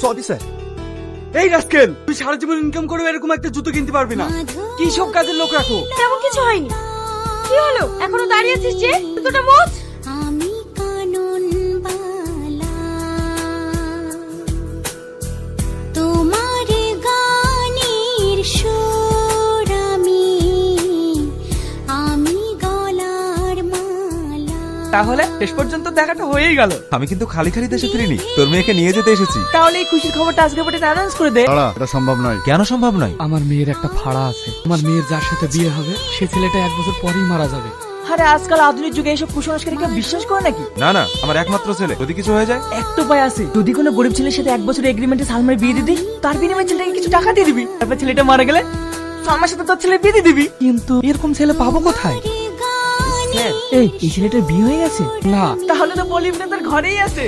Sorry sir. এই rascal, তুই সারা জীবন income করে এরকম একটা জুতো কিনতে পারবি না। কি সব কাজের লোক রাখো? তেমন কিছু হয়নি। কি হলো এখনো দাঁড়িয়ে আছিস যে? জুতোটা মোচ। আমি কানন বালা তোমার গানের সুর আমি গলার মালা। তাহলে শেষ পর্যন্ত দেখাটা হয়েই গেল। আমি কিন্তু খালি খালি দেশে ফিরিনি, তোর মেয়েকে নিয়ে যেতে এসেছি। তাহলে এই খুশির খবরটা আজকে পরে অ্যানাউন্স করে দে। দাঁড়া, এটা সম্ভব নয়। কেন সম্ভব নয়? আমার মেয়ের একটা ফাড়া আছে। আমার মেয়ের যার সাথে বিয়ে হবে সে ছেলেটা 1 বছর পরেই মারা যাবে। আরে আজকাল আধুনিক যুগে এইসব কুসংস্কার কেউ বিশ্বাস করে নাকি? না না, আমার একমাত্র ছেলে, যদি কিছু হয়ে যায়। একটা উপায় আছে, যদি কোনো গরিব ছেলের সাথে 1 বছর এগ্রিমেন্টে সালমার বিয়ে দিবি, তার বিনিময়ে ছেলেটাকে কিছু টাকা দিয়ে দিবি, তারপর ছেলেটা মারা গেলে সালমার সাথে তোর ছেলে বিয়ে দিয়ে দিবি। কিন্তু এরকম ছেলে পাবো কোথায়? এই ছেলেটার বিয়ে হয়ে গেছে? না। তাহলে তো বলিবি না, তার ঘরেই আছে।